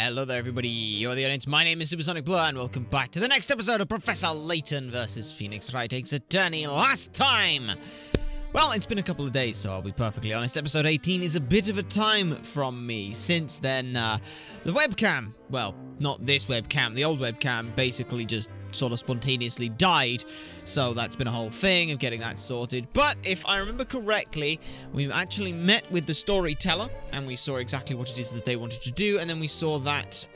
Hello there everybody, you're the audience, my name is Supersonic Blur and welcome back to the next episode of Professor Layton vs Phoenix Wright takes a turning last time! Well, it's been a couple of days, so I'll be perfectly honest, episode 18 is a bit of a time from me. Since then, the webcam, well, not this webcam, the old webcam basically just sort of spontaneously died, so that's been a whole thing of getting that sorted. But if I remember correctly, we actually met with the storyteller and we saw exactly what it is that they wanted to do, and then we saw that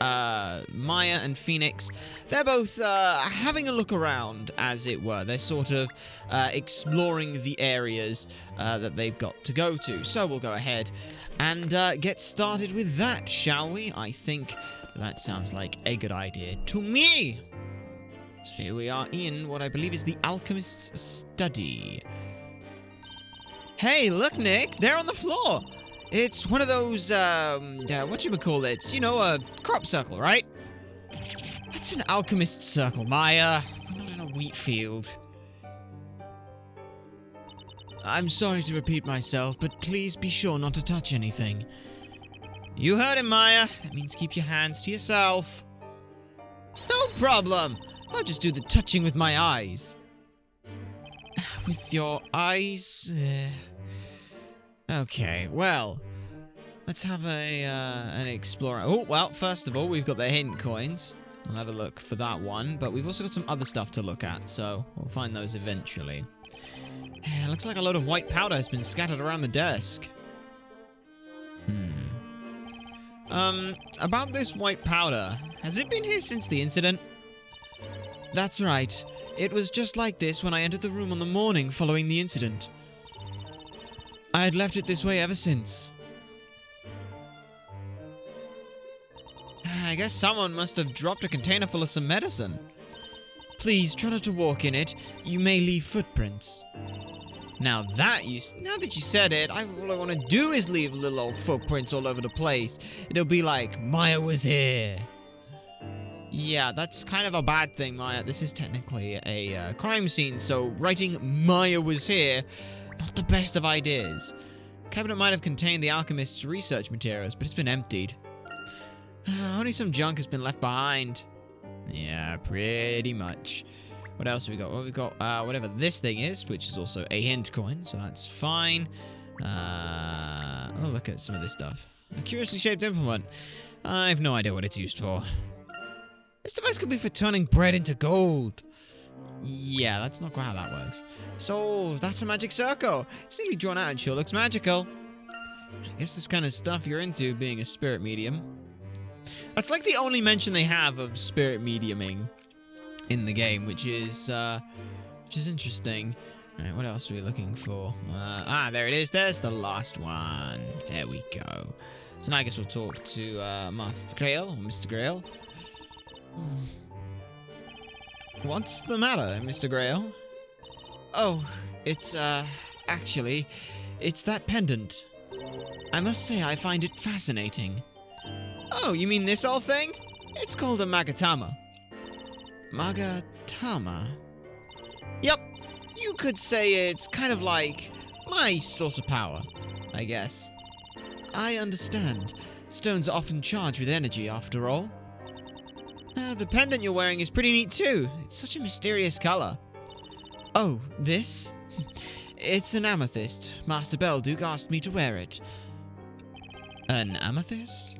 Maya and Phoenix, they're both having a look around, as it were. They're sort of exploring the areas that they've got to go to. So we'll go ahead and get started with that, shall we? I think that sounds like a good idea to me. So here we are in what I believe is the alchemist's study. Hey, look, Nick, there on the floor. It's one of those, whatchamacallit, you know, a crop circle, right? That's an alchemist circle, Maya. We're not in a wheat field. I'm sorry to repeat myself, but please be sure not to touch anything. You heard him, Maya. That means keep your hands to yourself. No problem. I'll just do the touching with my eyes. With your eyes? Okay, well, let's have an explorer. Oh, well, first of all, we've got the hint coins. We'll have a look for that one, but we've also got some other stuff to look at, so we'll find those eventually. Looks like a load of white powder has been scattered around the desk. About this white powder, has it been here since the incident? That's right. It was just like this when I entered the room on the morning following the incident. I had left it this way ever since. I guess someone must have dropped a container full of some medicine. Please try not to walk in it. You may leave footprints. Now that you said it, all I want to do is leave little old footprints all over the place. It'll be like, Maya was here. Yeah, that's kind of a bad thing, Maya. This is technically a crime scene, so writing Maya was here, not the best of ideas. The cabinet might have contained the alchemist's research materials, but it's been emptied. Only some junk has been left behind. Yeah, pretty much. What else have we got? Well, we've got whatever this thing is, which is also a hint coin, so that's fine. Oh, look at some of this stuff. A curiously shaped implement. I have no idea what it's used for. This device could be for turning bread into gold. Yeah, that's not quite how that works. So, that's a magic circle. It's neatly drawn out and sure looks magical. I guess this kind of stuff you're into, being a spirit medium. That's like the only mention they have of spirit mediuming in the game, which is interesting. Alright, what else are we looking for? There it is. There's the last one. There we go. So now I guess we'll talk to Master Grail, or Mr. Grail. What's the matter, Mr. Grail? Oh, it's, actually, it's that pendant. I must say I find it fascinating. Oh, you mean this old thing? It's called a Magatama. Magatama? Yep, you could say it's kind of like my source of power, I guess. I understand. Stones are often charged with energy, after all. The pendant you're wearing is pretty neat too. It's such a mysterious color. Oh, this? It's an amethyst. Master Belduke asked me to wear it. An amethyst?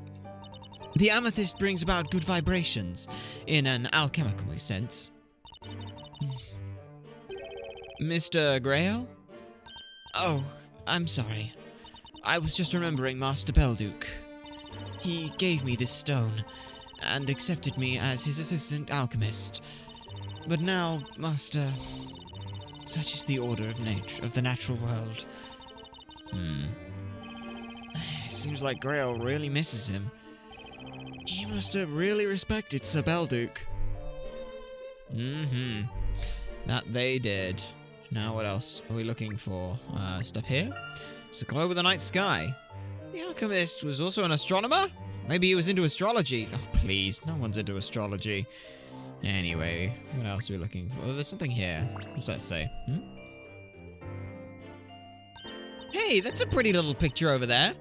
The amethyst brings about good vibrations, in an alchemical sense. Mr. Grail? Oh, I'm sorry. I was just remembering Master Belduke. He gave me this stone, and accepted me as his assistant alchemist. But now, Master, such is the order of the natural world. Seems like Grail really misses him. He must have really respected Sir Belduke. That they did. Now what else are we looking for? Stuff here? It's a globe of the night sky. The alchemist was also an astronomer? Maybe he was into astrology. Oh, please, no one's into astrology. Anyway, what else are we looking for? Oh, there's something here. What's that say? Hey, that's a pretty little picture over there.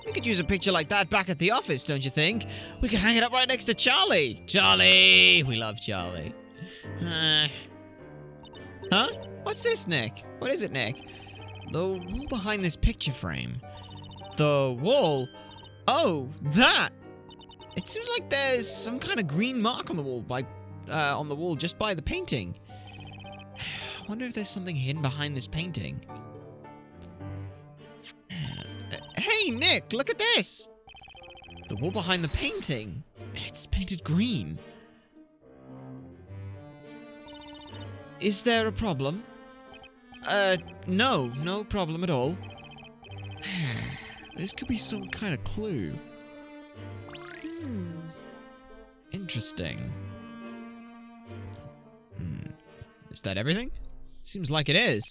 We could use a picture like that back at the office, don't you think? We could hang it up right next to Charlie. Charlie! We love Charlie. Huh? What's this, Nick? What is it, Nick? The wall behind this picture frame. The wall? Oh, that! It seems like there's some kind of green mark on the wall just by the painting. I wonder if there's something hidden behind this painting. Hey, Nick, look at this! The wall behind the painting. It's painted green. Is there a problem? No problem at all. This could be some kind of clue. Interesting. Is that everything? Seems like it is.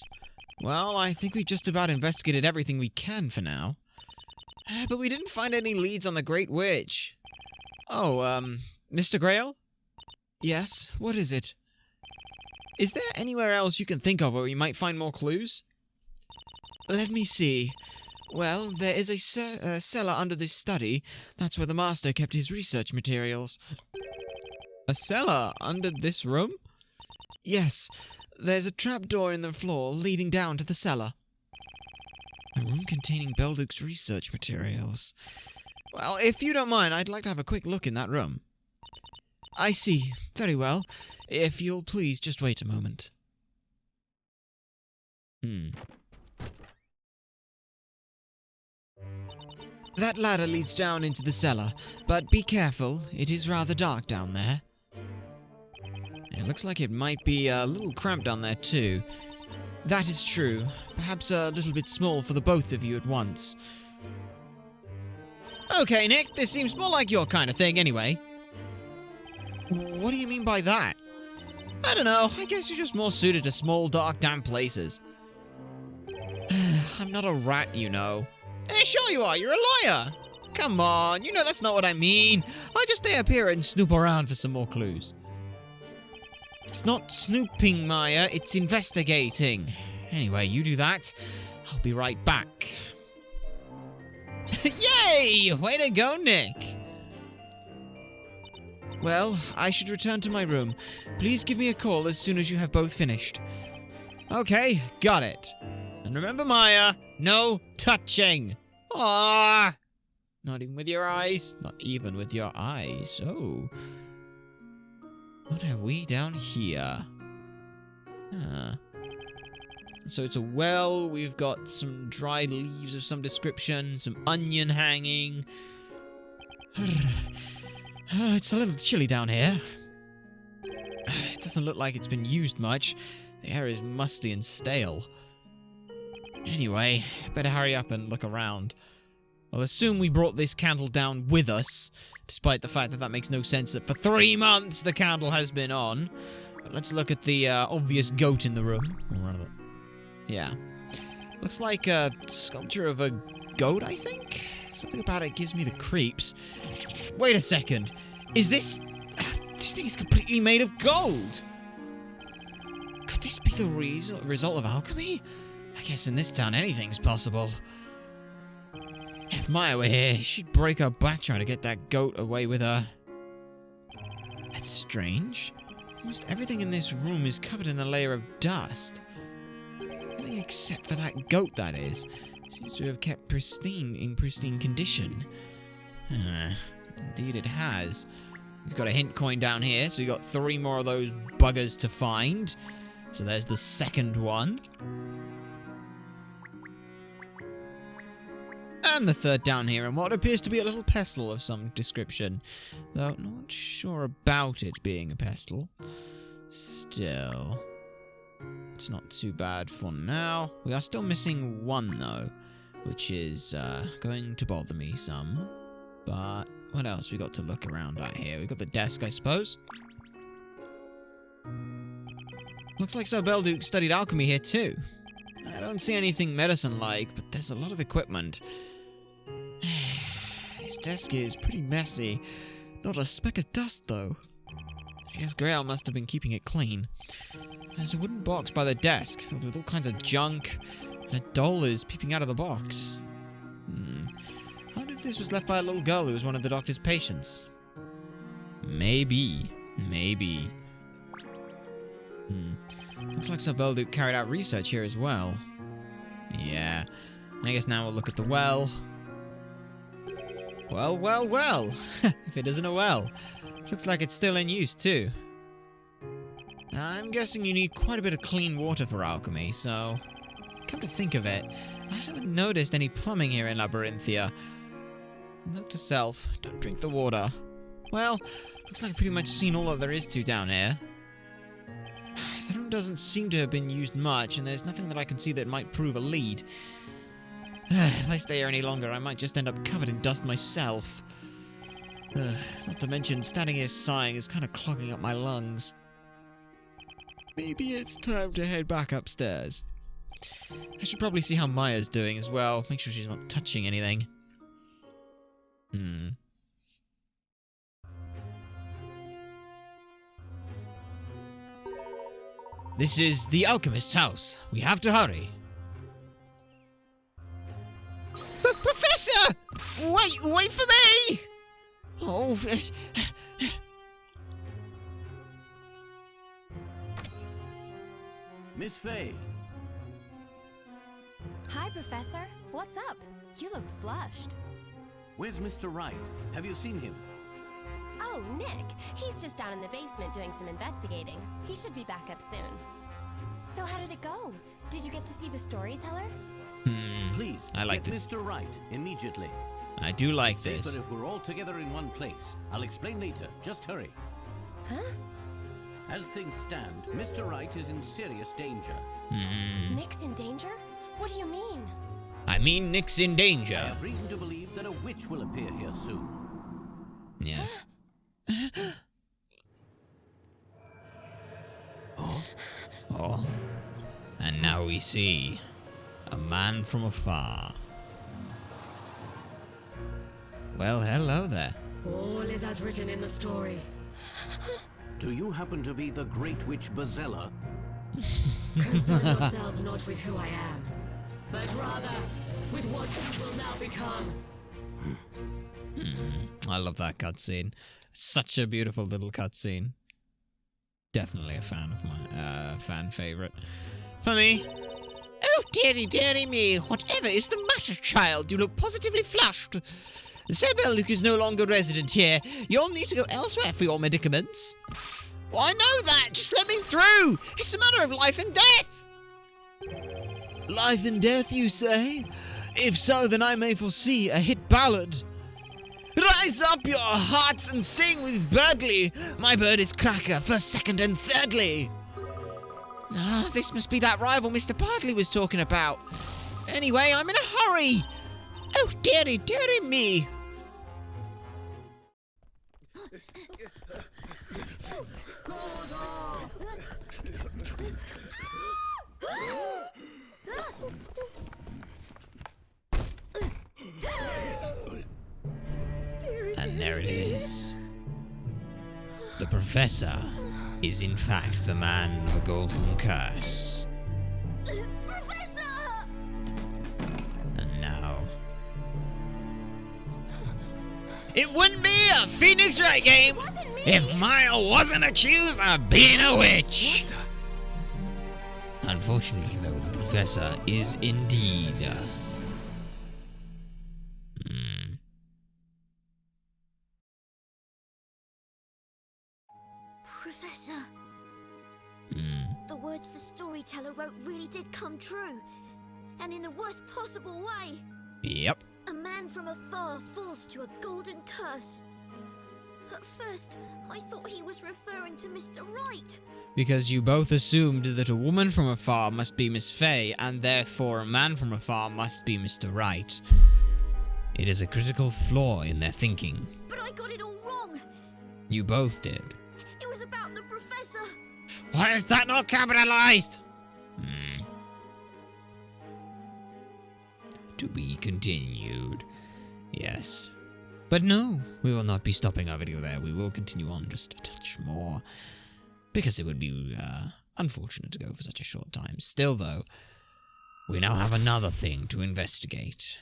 Well, I think we just about investigated everything we can for now. But we didn't find any leads on the Great Witch. Oh, Mr. Grail? Yes, what is it? Is there anywhere else you can think of where we might find more clues? Let me see. Well, there is a cellar under this study. That's where the master kept his research materials. A cellar under this room? Yes, there's a trapdoor in the floor leading down to the cellar. A room containing Belduke's research materials. Well, if you don't mind, I'd like to have a quick look in that room. I see. Very well. If you'll please just wait a moment. That ladder leads down into the cellar, but be careful, it is rather dark down there. It looks like it might be a little cramped down there too. That is true. Perhaps a little bit small for the both of you at once. Okay, Nick, this seems more like your kind of thing anyway. What do you mean by that? I don't know, I guess you're just more suited to small, dark, damp places. I'm not a rat, you know. Sure you are, you're a lawyer. Come on, you know that's not what I mean. I just stay up here and snoop around for some more clues. It's not snooping, Maya, it's investigating. Anyway, you do that. I'll be right back. Yay! Way to go, Nick. Well, I should return to my room. Please give me a call as soon as you have both finished. Okay, got it. And remember, Maya, no touching. Ah, not even with your eyes. Not even with your eyes. Oh. What have we down here? So it's a well. We've got some dried leaves of some description. Some onion hanging. It's a little chilly down here. It doesn't look like it's been used much. The air is musty and stale. Anyway, better hurry up and look around. I'll assume we brought this candle down with us, despite the fact that that makes no sense that for 3 months the candle has been on. But let's look at the obvious goat in the room. Yeah. Looks like a sculpture of a goat, I think? Something about it gives me the creeps. Wait a second. Is this... this thing is completely made of gold! Could this be the result of alchemy? I guess in this town anything's possible. If Maya were here, she'd break her back trying to get that goat away with her. That's strange. Almost everything in this room is covered in a layer of dust. Everything except for that goat, that is. Seems to have kept in pristine condition. Indeed it has. We've got a hint coin down here, so we've got 3 more of those buggers to find. So there's the second one. And the third down here, and what appears to be a little pestle of some description. Though not sure about it being a pestle. Still, it's not too bad for now. We are still missing 1 though, which is going to bother me some. But what else we got to look around at here? We got the desk, I suppose. Looks like Sir Belduke studied alchemy here too. I don't see anything medicine-like, but there's a lot of equipment. His desk is pretty messy. Not a speck of dust, though. I guess Grail must have been keeping it clean. There's a wooden box by the desk, filled with all kinds of junk, and a doll is peeping out of the box. I wonder if this was left by a little girl who was one of the doctor's patients? Maybe. Looks like Sabelduke carried out research here as well. Yeah. I guess now we'll look at the well. Well. If it isn't a well. Looks like it's still in use too. I'm guessing you need quite a bit of clean water for alchemy, so... Come to think of it, I haven't noticed any plumbing here in Labyrinthia. Note to self, don't drink the water. Well, looks like I've pretty much seen all that there is to down here. The room doesn't seem to have been used much, and there's nothing that I can see that might prove a lead. If I stay here any longer, I might just end up covered in dust myself. Not to mention, standing here sighing is kind of clogging up my lungs. Maybe it's time to head back upstairs. I should probably see how Maya's doing as well. Make sure she's not touching anything. This is the alchemist's house. We have to hurry. Professor! Wait for me! Oh... Miss Faye. Hi, Professor. What's up? You look flushed. Where's Mr. Wright? Have you seen him? Oh, Nick. He's just down in the basement doing some investigating. He should be back up soon. So how did it go? Did you get to see the storyteller? Please, I like get this. Mr. Wright immediately. I do like Safer this. if we're all together in one place. I'll explain later. Just hurry. Huh? As things stand, Mr. Wright is in serious danger. Nick's in danger? What do you mean? I mean Nick's in danger. I have reason to believe that a witch will appear here soon. Yes. Oh. And now we see a man from afar. Well, hello there. All is as written in the story. Do you happen to be the great witch Bazella? Concern yourselves not with who I am, but rather with what you will now become. I love that cutscene. Such a beautiful little cutscene. Definitely a fan of my fan favorite. For me. Oh, dearie me. Whatever is the matter, child? You look positively flushed. Sabelduke is no longer resident here. You'll need to go elsewhere for your medicaments. Well, I know that. Just let me through. It's a matter of life and death. Life and death, you say? If so, then I may foresee a hit ballad. Rise up your hearts and sing with Birdly. My bird is Cracker, first, second, and thirdly. Ah, this must be that rival Mr. Birdly was talking about. Anyway, I'm in a hurry. Oh, dearie me. And there it is. The Professor is in fact the man of a golden curse. Professor! And now... It wouldn't be a Phoenix Wright game Wasn't me! if Maya wasn't accused of being a witch. Unfortunately, though, the Professor is indeed... Professor, the words the storyteller wrote really did come true, and in the worst possible way. Yep. A man from afar falls to a golden curse. At first, I thought he was referring to Mr. Wright. Because you both assumed that a woman from afar must be Miss Faye, and therefore a man from afar must be Mr. Wright. It is a critical flaw in their thinking. But I got it all wrong. You both did. It was about the Professor. Why is that not capitalized? To be continued. Yes. But no, we will not be stopping our video there. We will continue on just a touch more. Because it would be unfortunate to go for such a short time. Still though, we now have another thing to investigate.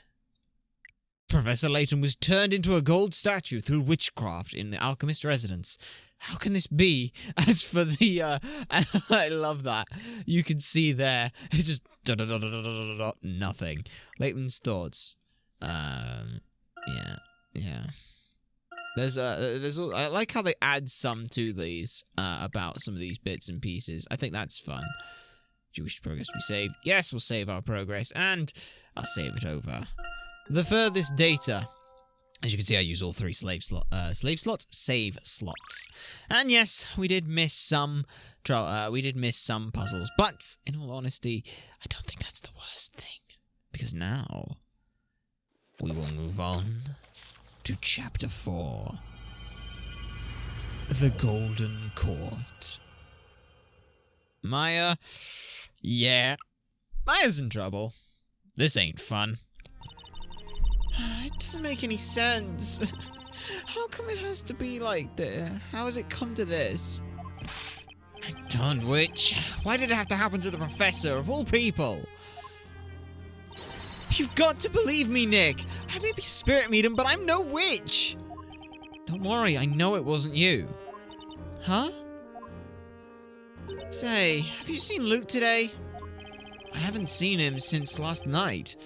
Professor Layton was turned into a gold statue through witchcraft in the alchemist residence. How can this be? As for the, I love that. You can see there, it's just nothing. Layton's thoughts. Yeah. I like how they add some to these, about some of these bits and pieces. I think that's fun. Do you wish progress to be saved? Yes, we'll save our progress, and I'll save it over. The furthest data. As you can see, I use all 3 save slots. And yes, we did miss some puzzles, but in all honesty, I don't think that's the worst thing. Because now, we will move on to Chapter 4. The Golden Court. Maya? Yeah. Maya's in trouble. This ain't fun. It doesn't make any sense. How come it has to be like this? How has it come to this? Darn witch. Why did it have to happen to the professor, of all people? You've got to believe me, Nick. I may be spirit medium, but I'm no witch. Don't worry, I know it wasn't you. Huh? Say, have you seen Luke today? I haven't seen him since last night.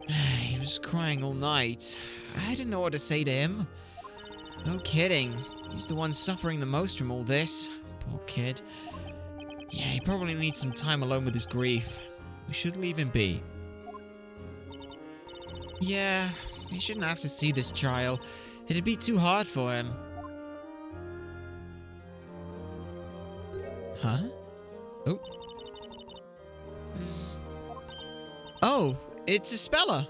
He was crying all night. I didn't know what to say to him. No kidding. He's the one suffering the most from all this. Poor kid. Yeah, he probably needs some time alone with his grief. We should leave him be. Yeah, he shouldn't have to see this trial. It'd be too hard for him. Huh? Oh. Oh, it's Isabella.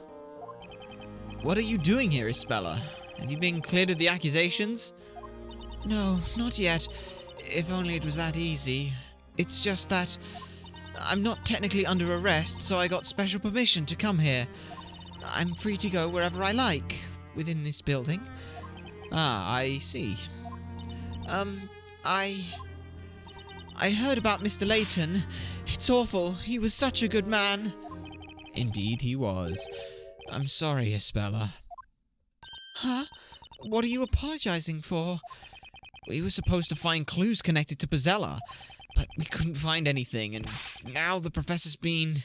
What are you doing here, Isabella? Have you been cleared of the accusations? No, not yet. If only it was that easy. It's just that I'm not technically under arrest, so I got special permission to come here. I'm free to go wherever I like within this building. Ah, I see. I heard about Mr. Layton. It's awful. He was such a good man. Indeed he was. I'm sorry, Isabella. Huh? What are you apologizing for? We were supposed to find clues connected to Pizzella, but we couldn't find anything, and now the professor's been...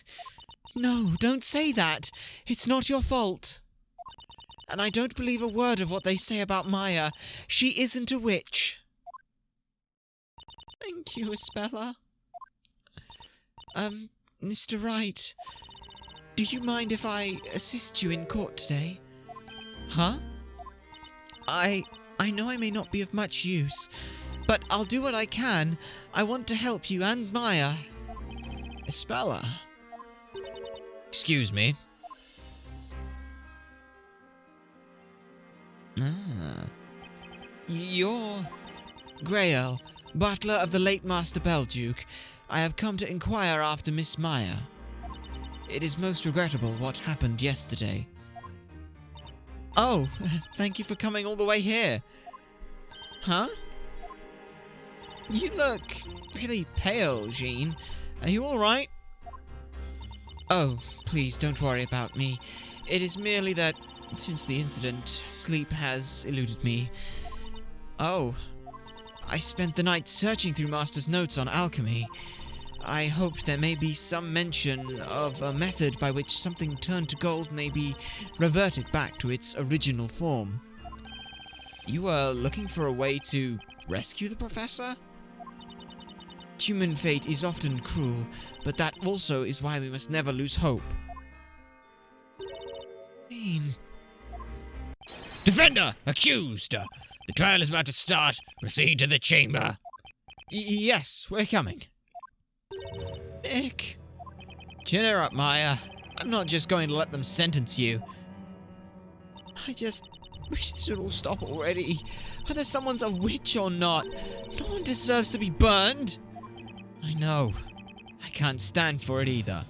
No, don't say that. It's not your fault. And I don't believe a word of what they say about Maya. She isn't a witch. Thank you, Isabella. Mr. Wright, do you mind if I assist you in court today? Huh? I know I may not be of much use, but I'll do what I can. I want to help you and Maya. Isabella? Excuse me. Ah. You're Grail, butler of the late Master Belduke. I have come to inquire after Miss Maya. It is most regrettable what happened yesterday. Oh, thank you for coming all the way here. Huh? You look really pale, Jean. Are you alright? Oh, please don't worry about me. It is merely that, since the incident, sleep has eluded me. Oh, I spent the night searching through Master's notes on alchemy. I hoped there may be some mention of a method by which something turned to gold may be reverted back to its original form. You were looking for a way to rescue the professor? Human fate is often cruel, but that also is why we must never lose hope. Defender! Accused! The trial is about to start. Proceed to the chamber. Yes, we're coming. Nick. Chin her up, Maya. I'm not just going to let them sentence you. I just wish this would all stop already. Whether someone's a witch or not, no one deserves to be burned. I know. I can't stand for it either.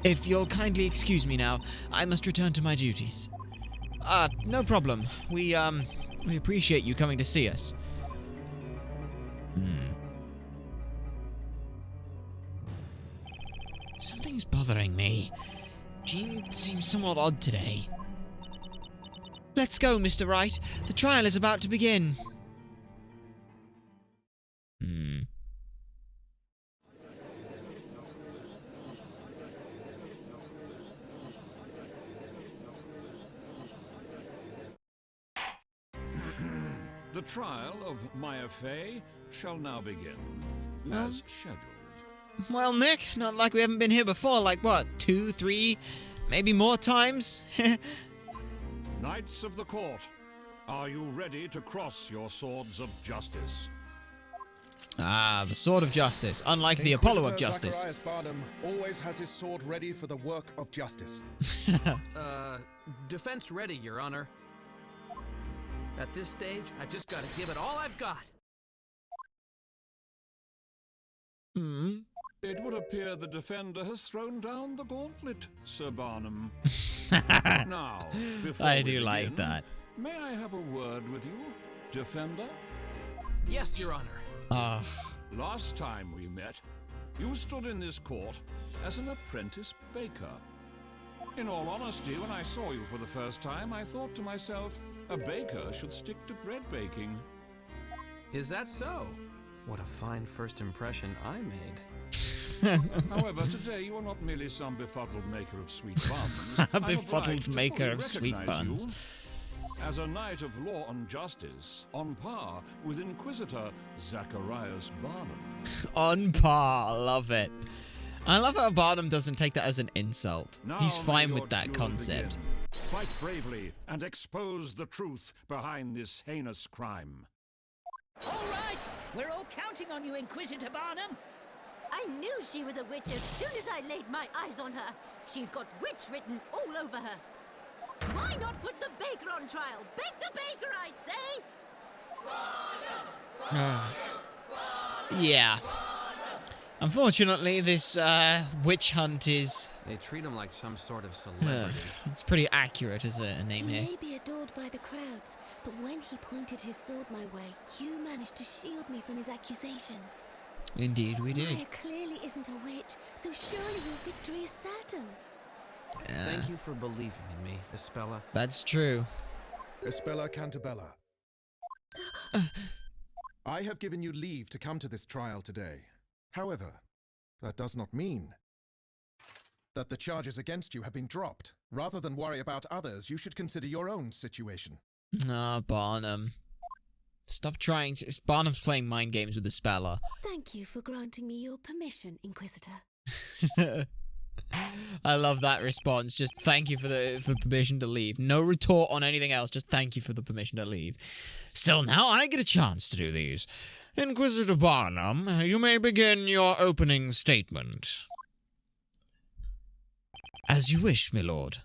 If you'll kindly excuse me now, I must return to my duties. No problem. We appreciate you coming to see us. Something's bothering me. routine seems somewhat odd today. Let's go, Mr. Wright. The trial is about to begin. The trial of Maya Fey shall now begin, as scheduled. Well, Nick, not like we haven't been here before, like what, 2, 3, maybe more times? Knights of the court, are you ready to cross your swords of justice? Ah, the Sword of Justice, unlike the Apollo of Justice. Zacharias Barnum always has his sword ready for the work of justice. Defense ready, Your Honor. At this stage, I just gotta give it all I've got. It would appear the defender has thrown down the gauntlet, Sir Barnum. Now, before I we do begin, like that. may I have a word with you, defender? Yes, Your Honor. Ah, Last time we met, you stood in this court as an apprentice baker. In all honesty, when I saw you for the first time, I thought to myself, a baker should stick to bread baking. Is that so? What a fine first impression I made. However, today you are not merely some befuddled maker of sweet buns. A I'm befuddled obliged to maker fully of sweet recognize buns. you as a knight of law and justice, on par with Inquisitor Zacharias Barnum. on par, love it. I love how Barnum doesn't take that as an insult. Now He's may fine your with that duel concept. begin. Fight bravely and expose the truth behind this heinous crime. All right, we're all counting on you, Inquisitor Barnum. I knew she was a witch as soon as I laid my eyes on her. She's got witch written all over her. Why not put the baker on trial? Bake the baker, I say! Yeah. Unfortunately, this witch hunt is... They treat him like some sort of celebrity. it's pretty accurate as a name He here. may be adored by the crowds, but when he pointed his sword my way, you managed to shield me from his accusations. Indeed, we Maya did. clearly isn't a witch, so surely your victory is certain. Thank you for believing in me, Espella. That's true. Espella Cantabella. I have given you leave to come to this trial today. However, that does not mean that the charges against you have been dropped. Rather than worry about others, you should consider your own situation. Ah, Barnum. Stop trying to... Barnum's playing mind games with the speller. Thank you for granting me your permission, Inquisitor. I love that response. Just thank you for permission to leave. No retort on anything else. Just thank you for the permission to leave. Still, now I get a chance to do these. Inquisitor Barnum, you may begin your opening statement. As you wish, my lord.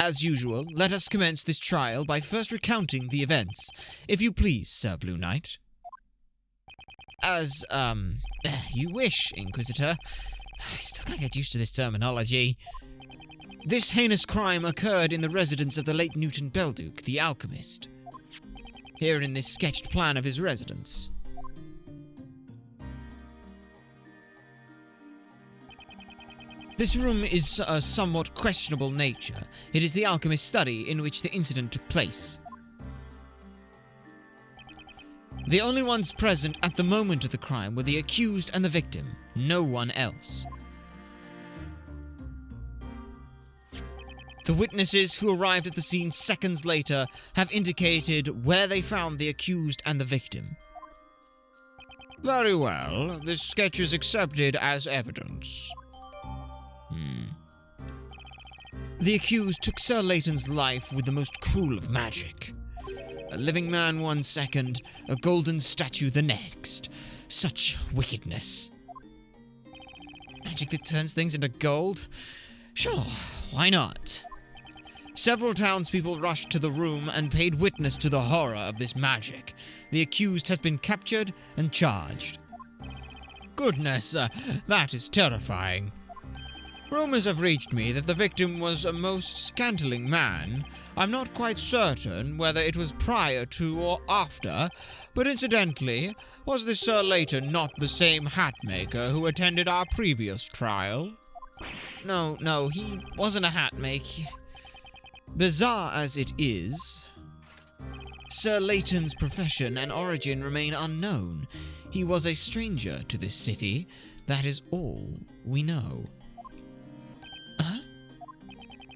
As usual, let us commence this trial by first recounting the events. If you please, Sir Blue Knight. As, you wish, Inquisitor. I still can't get used to this terminology. This heinous crime occurred in the residence of the late Newton Belduke, the alchemist. Here in this sketched plan of his residence. This room is a somewhat questionable nature. It is the alchemist's study in which the incident took place. The only ones present at the moment of the crime were the accused and the victim, no one else. The witnesses who arrived at the scene seconds later have indicated where they found the accused and the victim. Very well, this sketch is accepted as evidence. The accused took Sir Layton's life with the most cruel of magic. A living man 1 second, a golden statue the next. Such wickedness. Magic that turns things into gold? Sure, why not? Several townspeople rushed to the room and paid witness to the horror of this magic. The accused has been captured and charged. Goodness, that is terrifying. Rumors have reached me that the victim was a most scantling man. I'm not quite certain whether it was prior to or after, but incidentally, was this Sir Layton not the same hat maker who attended our previous trial? No, he wasn't a hat make. Bizarre as it is, Sir Layton's profession and origin remain unknown. He was a stranger to this city. That is all we know.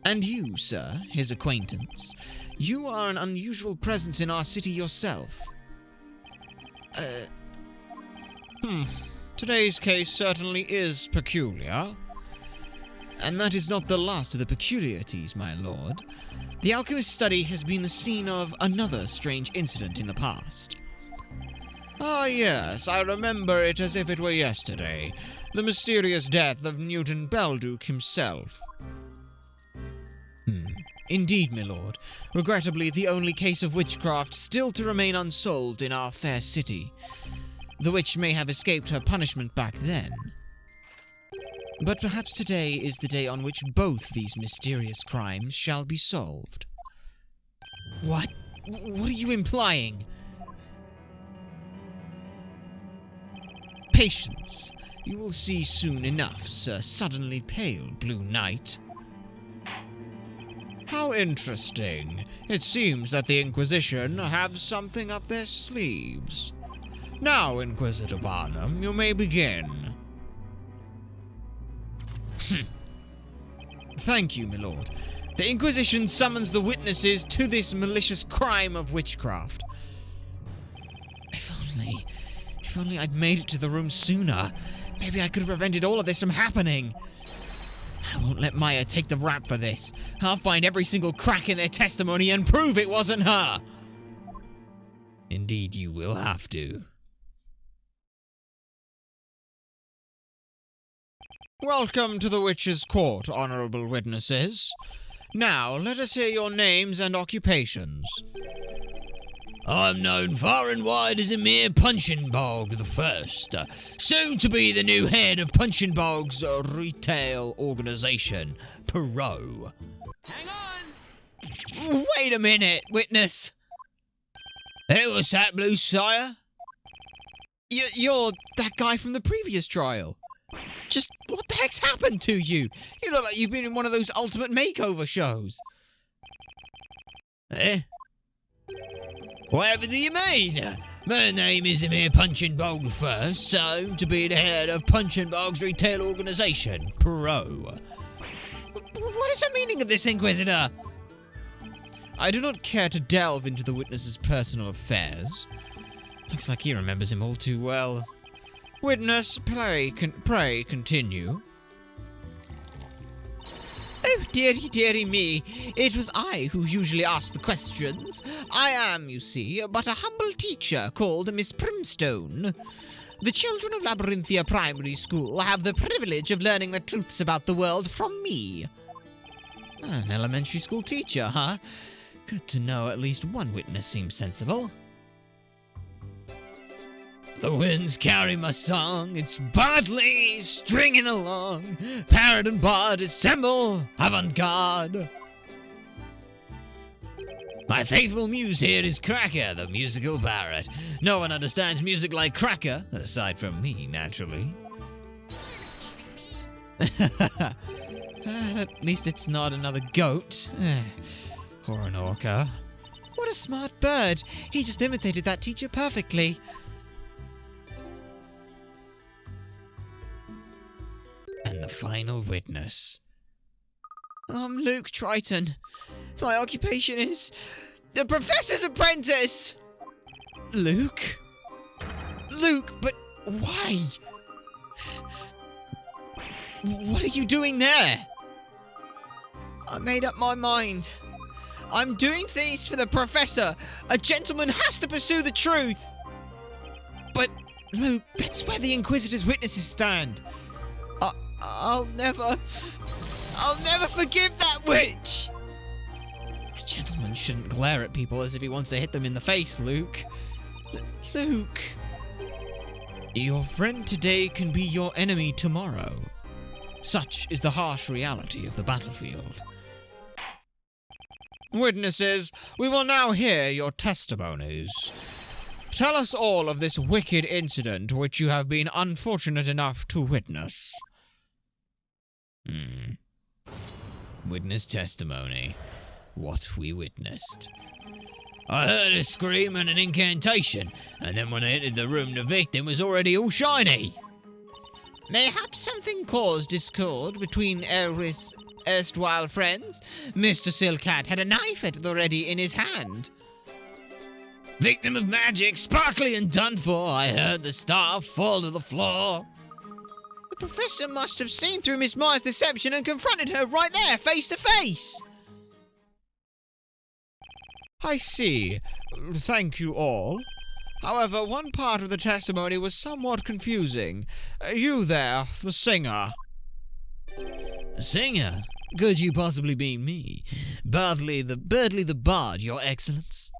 And you, sir, his acquaintance, you are an unusual presence in our city yourself. Today's case certainly is peculiar. And that is not the last of the peculiarities, my lord. The alchemist study has been the scene of another strange incident in the past. Ah, yes, I remember it as if it were yesterday. The mysterious death of Newton Belduke himself. Indeed, my lord. Regrettably, the only case of witchcraft still to remain unsolved in our fair city. The witch may have escaped her punishment back then. But perhaps today is the day on which both these mysterious crimes shall be solved. What? What are you implying? Patience. You will see soon enough, Sir Suddenly Pale Blue Knight. How interesting. It seems that the Inquisition have something up their sleeves. Now, Inquisitor Barnum, you may begin. Thank you, my lord. The Inquisition summons the witnesses to this malicious crime of witchcraft. If only I'd made it to the room sooner. Maybe I could have prevented all of this from happening. I won't let Maya take the rap for this. I'll find every single crack in their testimony and prove it wasn't her. Indeed, you will have to. Welcome to the Witch's Court, honorable witnesses. Now, let us hear your names and occupations. I'm known far and wide as Emir Punchinbog the First, soon to be the new head of Punchinbog's retail organization, Perot. Hang on! Wait a minute, witness. Who was that, Blue Sire? You're that guy from the previous trial. Just what the heck's happened to you? You look like you've been in one of those ultimate makeover shows. Eh? Whatever do you mean? My name is Emir Punchinbog the First, soon to be the head of Punchinbog's retail organization, Perot. What is the meaning of this, Inquisitor? I do not care to delve into the witness's personal affairs. Looks like he remembers him all too well. Witness, pray continue. Oh, dearie me. It was I who usually asked the questions. I am, you see, but a humble teacher called Miss Primstone. The children of Labyrinthia Primary School have the privilege of learning the truths about the world from me. An elementary school teacher, huh? Good to know at least one witness seems sensible. The winds carry my song, it's badly stringing along. Parrot and bard assemble, avant-garde. My faithful muse here is Cracker, the musical parrot. No one understands music like Cracker, aside from me, naturally. At least it's not another goat. Or an orca. What a smart bird. He just imitated that teacher perfectly. And the final witness. I'm Luke Triton. My occupation is the professor's apprentice. Luke? Luke, but why? What are you doing there? I made up my mind. I'm doing things for the professor. A gentleman has to pursue the truth. But, Luke, that's where the Inquisitor's witnesses stand. I'll never forgive that witch! A gentleman shouldn't glare at people as if he wants to hit them in the face, Luke. Luke. Your friend today can be your enemy tomorrow. Such is the harsh reality of the battlefield. Witnesses, we will now hear your testimonies. Tell us all of this wicked incident which you have been unfortunate enough to witness. Witness testimony. What we witnessed. I heard a scream and an incantation, and then when I entered the room, the victim was already all shiny. Mayhap something caused discord between erstwhile friends. Mr. Silcat had a knife at the ready in his hand. Victim of magic, sparkly and done for, I heard the staff fall to the floor. The professor must have seen through Miss Mars' deception and confronted her right there, face to face. I see. Thank you all. However, one part of the testimony was somewhat confusing. You there, the singer. Singer? Could you possibly be me? Birdly the Bard, Your Excellence?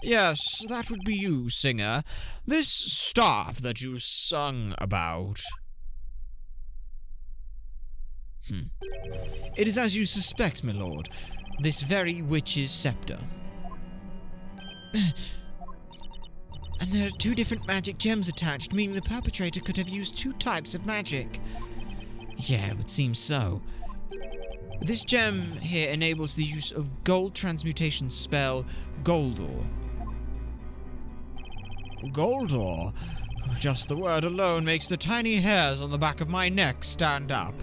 Yes, that would be you, singer. This staff that you sung about. It is as you suspect, my lord. This very witch's scepter. And there are 2 different magic gems attached, meaning the perpetrator could have used 2 types of magic. Yeah, it would seem so. This gem here enables the use of gold transmutation spell Goldor. Goldor? Just the word alone makes the tiny hairs on the back of my neck stand up.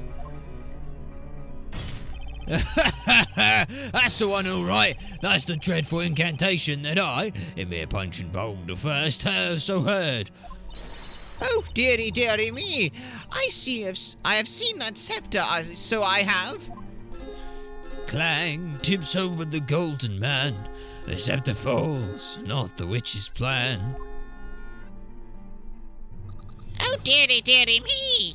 That's the one, all right. That's the dreadful incantation that I, Emir Punching Bog the First, have so heard. Oh, dearie, dearie me! I have seen that scepter, so I have. Clang tips over the golden man. The scepter falls, not the witch's plan. Oh, dearie, dearie me!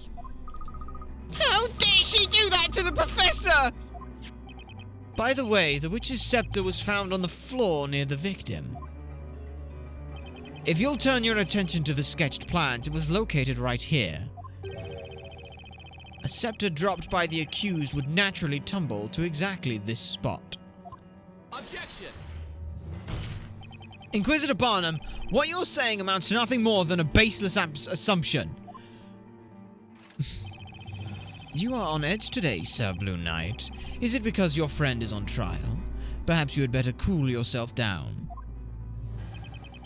How dare she do that to the professor? By the way, the witch's scepter was found on the floor near the victim. If you'll turn your attention to the sketched plans, it was located right here. A scepter dropped by the accused would naturally tumble to exactly this spot. Objection! Inquisitor Barnum, what you're saying amounts to nothing more than a baseless assumption. You are on edge today, Sir Blue Knight. Is it because your friend is on trial? Perhaps you had better cool yourself down.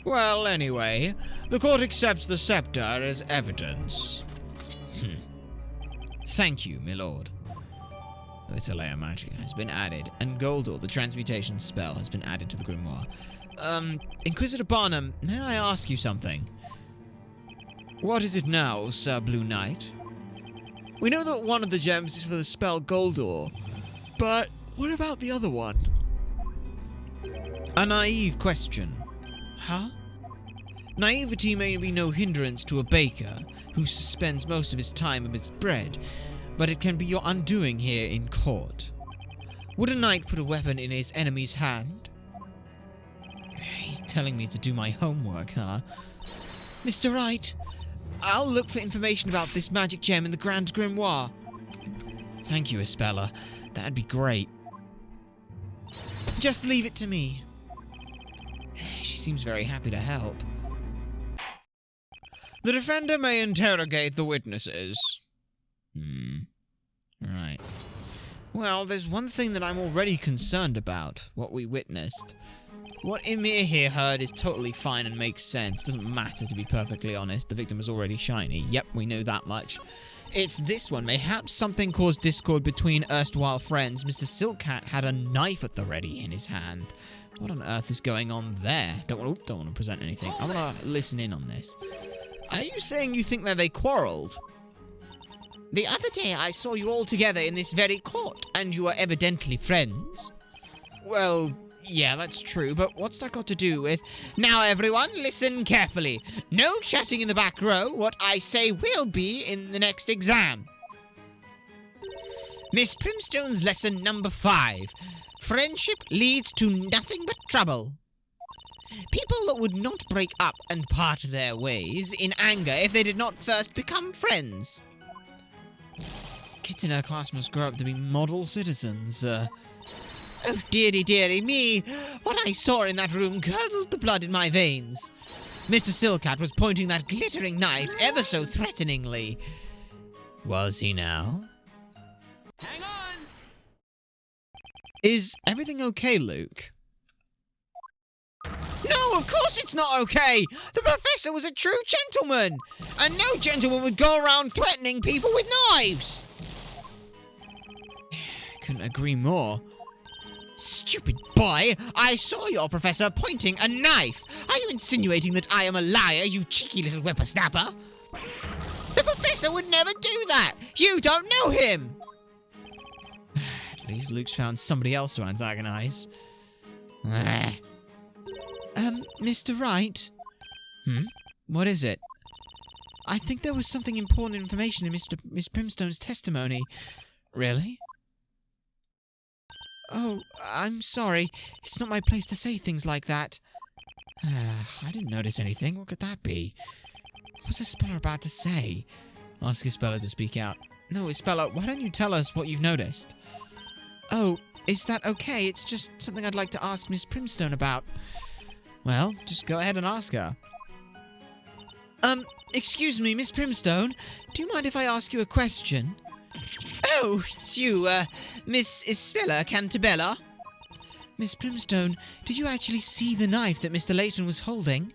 Well, anyway, the court accepts the scepter as evidence. Thank you, my lord. Little layer magic has been added, and Goldor, the transmutation spell, has been added to the grimoire. Inquisitor Barnum, may I ask you something? What is it now, Sir Blue Knight? We know that one of the gems is for the spell Goldor, but what about the other one? A naive question. Huh? Naivety may be no hindrance to a baker who spends most of his time amidst bread, but it can be your undoing here in court. Would a knight put a weapon in his enemy's hand? He's telling me to do my homework, huh? Mr. Wright, I'll look for information about this magic gem in the Grand Grimoire. Thank you, Espella. That'd be great. Just leave it to me. She seems very happy to help. The defender may interrogate the witnesses. Right. Well, there's one thing that I'm already concerned about, what we witnessed. What Emir here heard is totally fine and makes sense. Doesn't matter, to be perfectly honest. The victim was already shiny. Yep, we knew that much. It's this one. Mayhaps something caused discord between erstwhile friends. Mr. Silcat had a knife at the ready in his hand. What on earth is going on there? Don't want to present anything. I want to listen in on this. Are you saying you think that they quarreled? The other day I saw you all together in this very court, and you were evidently friends. Well, yeah, that's true, but what's that got to do with... Now everyone, listen carefully. No chatting in the back row. What I say will be in the next exam. Miss Primstone's lesson number 5. Friendship leads to nothing but trouble. People would not break up and part their ways in anger if they did not first become friends. Kids in her class must grow up to be model citizens. Oh, dearie, dearie me. What I saw in that room curdled the blood in my veins. Mr. Silcat was pointing that glittering knife ever so threateningly. Was he now? Hang on! Is everything okay, Luke? No, of course it's not okay! The professor was a true gentleman! And no gentleman would go around threatening people with knives! Couldn't agree more. Stupid boy! I saw your professor pointing a knife! Are you insinuating that I am a liar, you cheeky little whippersnapper? The professor would never do that! You don't know him! At least Luke's found somebody else to antagonize. Mr. Wright? What is it? I think there was something important information in Miss Primstone's testimony. Really? Oh, I'm sorry. It's not my place to say things like that. I didn't notice anything. What could that be? What was Isabella about to say? Ask Isabella to speak out. No, Isabella, why don't you tell us what you've noticed? Oh, is that okay? It's just something I'd like to ask Miss Primstone about. Well, just go ahead and ask her. Excuse me, Miss Primstone. Do you mind if I ask you a question? Oh, it's you, Miss Isabella Cantabella. Miss Primstone, did you actually see the knife that Mr. Layton was holding?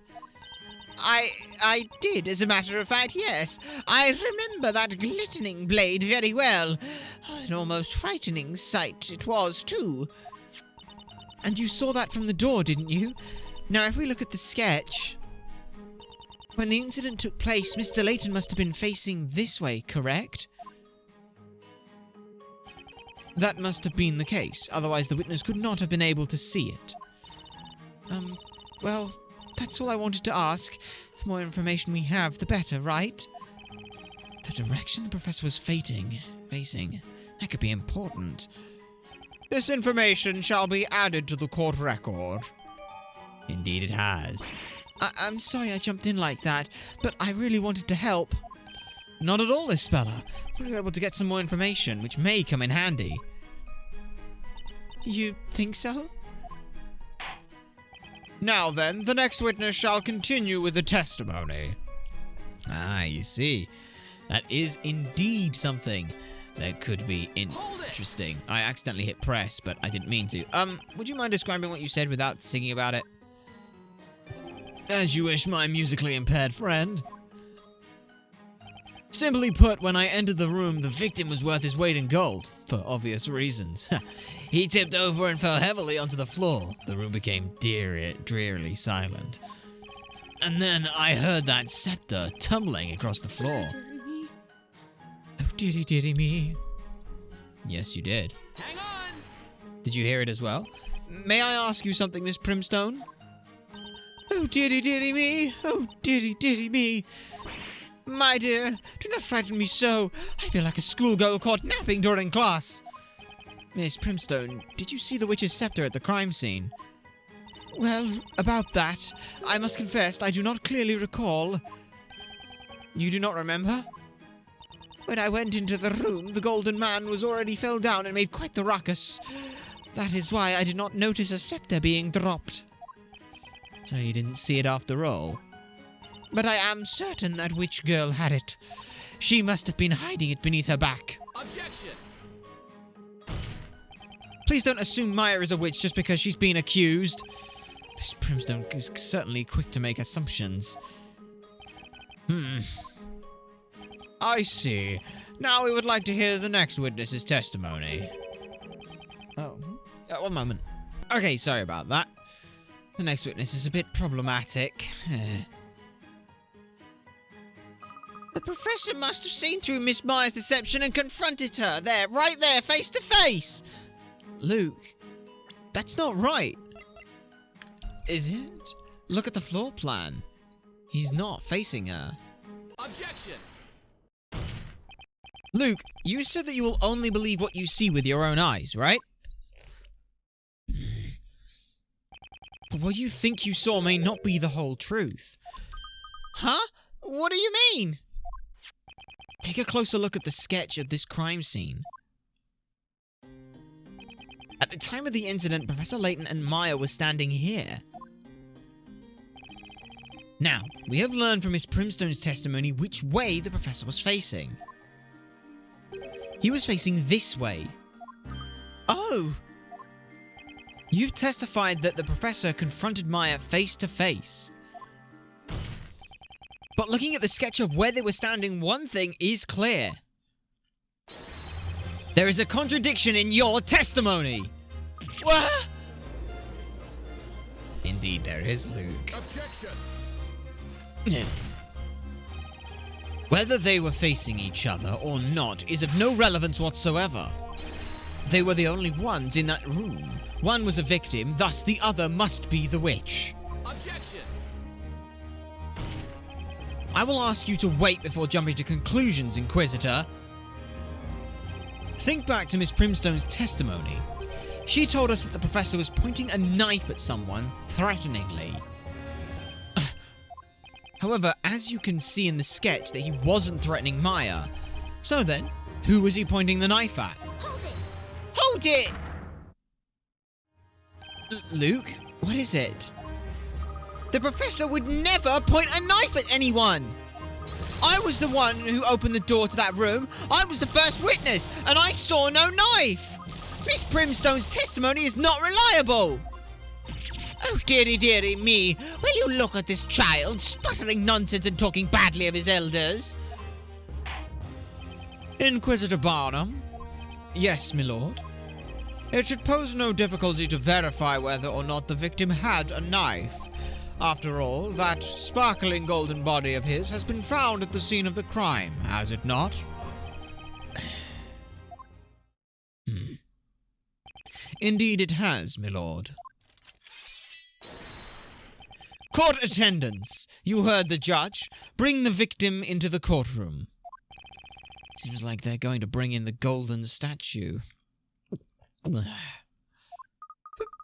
I did, as a matter of fact, yes. I remember that glittering blade very well. An almost frightening sight it was, too. And you saw that from the door, didn't you? Now, if we look at the sketch... When the incident took place, Mr. Layton must have been facing this way, correct? That must have been the case, otherwise the witness could not have been able to see it. Well, that's all I wanted to ask. The more information we have, the better, right? The direction the professor was facing, that could be important. This information shall be added to the court record. Indeed it has. I'm sorry I jumped in like that, but I really wanted to help. Not at all, Isabella. We were able to get some more information, which may come in handy. You think so? Now then, the next witness shall continue with the testimony. Ah, you see. That is indeed something that could be interesting. I accidentally hit press, but I didn't mean to. Would you mind describing what you said without singing about it? As you wish, my musically impaired friend. Simply put, when I entered the room, the victim was worth his weight in gold, for obvious reasons. He tipped over and fell heavily onto the floor. The room became drearily silent. And then I heard that scepter tumbling across the floor. Oh, dearie me. Yes, you did. Hang on! Did you hear it as well? May I ask you something, Miss Primstone? Oh, dearie me. Oh, dearie me. My dear, do not frighten me so. I feel like a schoolgirl caught napping during class. Miss Primstone, did you see the witch's scepter at the crime scene? Well, about that, I must confess I do not clearly recall. You do not remember? When I went into the room, the golden man was already fell down and made quite the ruckus. That is why I did not notice a scepter being dropped. So you didn't see it after all? But I am certain that witch girl had it. She must have been hiding it beneath her back. Objection! Please don't assume Maya is a witch just because she's been accused. Miss Primstone is certainly quick to make assumptions. I see. Now we would like to hear the next witness's testimony. Oh, one moment. Okay, sorry about that. The next witness is a bit problematic. The professor must have seen through Miss Maya's deception and confronted her. There, right there, face to face. Luke, that's not right. Is it? Look at the floor plan. He's not facing her. Objection! Luke, you said that you will only believe what you see with your own eyes, right? But what you think you saw may not be the whole truth. Huh? What do you mean? Take a closer look at the sketch of this crime scene. At the time of the incident, Professor Layton and Maya were standing here. Now, we have learned from Miss Primstone's testimony which way the professor was facing. He was facing this way. Oh! You've testified that the professor confronted Maya face to face. But looking at the sketch of where they were standing, one thing is clear. There is a contradiction in your testimony. What? Indeed there is, Luke. Objection! Whether they were facing each other or not is of no relevance whatsoever. They were the only ones in that room. One was a victim, thus the other must be the witch. Objection! I will ask you to wait before jumping to conclusions, Inquisitor. Think back to Miss Primstone's testimony. She told us that the professor was pointing a knife at someone, threateningly. However, as you can see in the sketch that he wasn't threatening Maya. So then, who was he pointing the knife at? Hold it! Hold it! Luke, what is it? The professor would never point a knife at anyone! I was the one who opened the door to that room. I was the first witness, and I saw no knife! Miss Primstone's testimony is not reliable! Oh, dearie, dearie me, will you look at this child, sputtering nonsense and talking badly of his elders? Inquisitor Barnum? Yes, my lord. It should pose no difficulty to verify whether or not the victim had a knife. After all, that sparkling golden body of his has been found at the scene of the crime, has it not? Indeed it has, my lord. Court attendants, you heard the judge. Bring the victim into the courtroom. Seems like they're going to bring in the golden statue.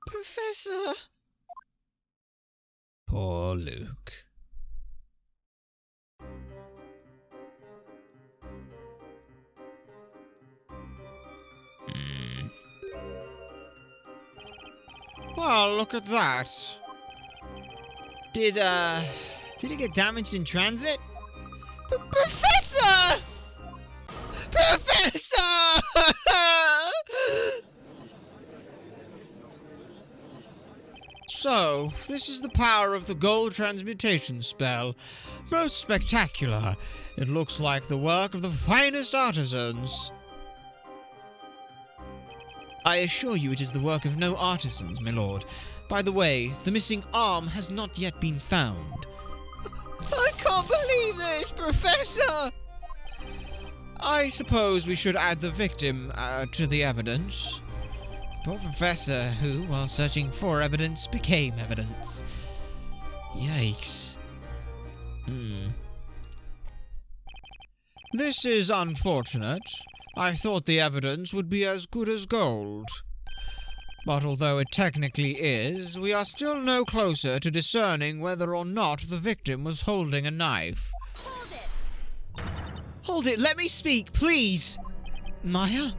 Professor... Poor Luke. Well, look at that. Did he get damaged in transit? Professor! Professor! So, this is the power of the gold transmutation spell. Most spectacular. It looks like the work of the finest artisans. I assure you it is the work of no artisans, my lord. By the way, the missing arm has not yet been found. I can't believe this, Professor! I suppose we should add the victim to the evidence. Poor Professor, who, while searching for evidence, became evidence. Yikes. This is unfortunate. I thought the evidence would be as good as gold. But although it technically is, we are still no closer to discerning whether or not the victim was holding a knife. Hold it! Hold it, let me speak, please! Maya?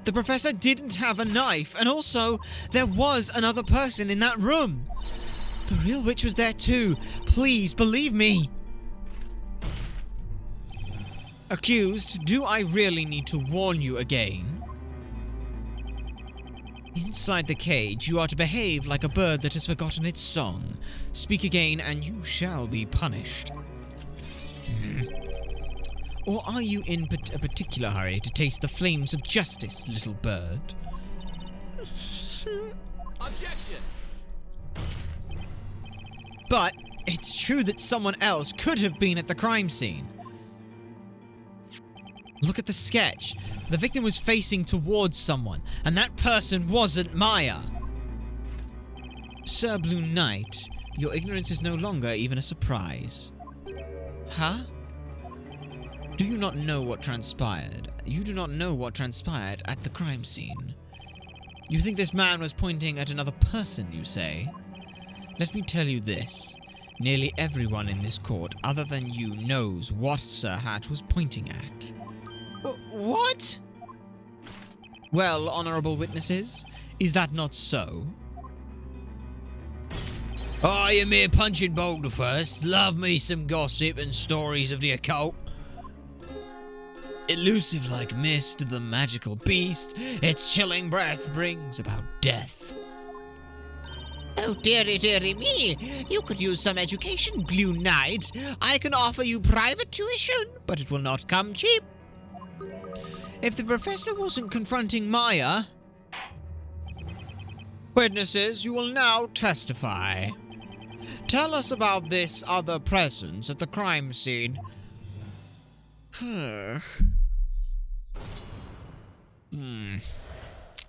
The professor didn't have a knife, and also, there was another person in that room. The real witch was there too. Please, believe me. Accused, do I really need to warn you again? Inside the cage, you are to behave like a bird that has forgotten its song. Speak again, and you shall be punished. Or are you in a particular hurry to taste the flames of justice, little bird? Objection! But it's true that someone else could have been at the crime scene. Look at the sketch. The victim was facing towards someone, and that person wasn't Maya. Sir Blue Knight, your ignorance is no longer even a surprise. Huh? Do you not know what transpired? You do not know what transpired at the crime scene. You think this man was pointing at another person, you say? Let me tell you this. Nearly everyone in this court, other than you, knows what Sir Hat was pointing at. What? Well, honourable witnesses, is that not so? I am mere punching boulder first. Love me some gossip and stories of the occult. Elusive like mist, the magical beast, its chilling breath brings about death. Oh, dearie, dearie me. You could use some education, Blue Knight. I can offer you private tuition, but it will not come cheap. If the professor wasn't confronting Maya... Witnesses, you will now testify. Tell us about this other presence at the crime scene.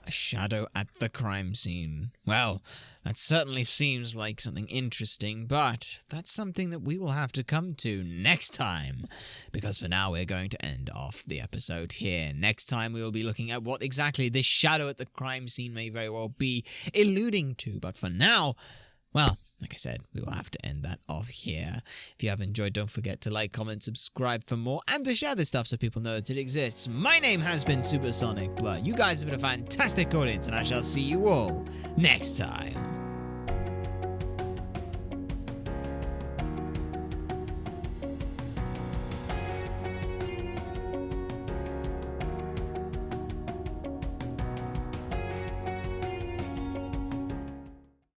A shadow at the crime scene. Well, that certainly seems like something interesting, but that's something that we will have to come to next time. Because for now, we're going to end off the episode here. Next time, we will be looking at what exactly this shadow at the crime scene may very well be alluding to. But for now, well, like I said, we will have to end that off here. If you have enjoyed, don't forget to like, comment, subscribe for more, and to share this stuff so people know that it exists. My name has been Supersonic Blood. You guys have been a fantastic audience, and I shall see you all next time.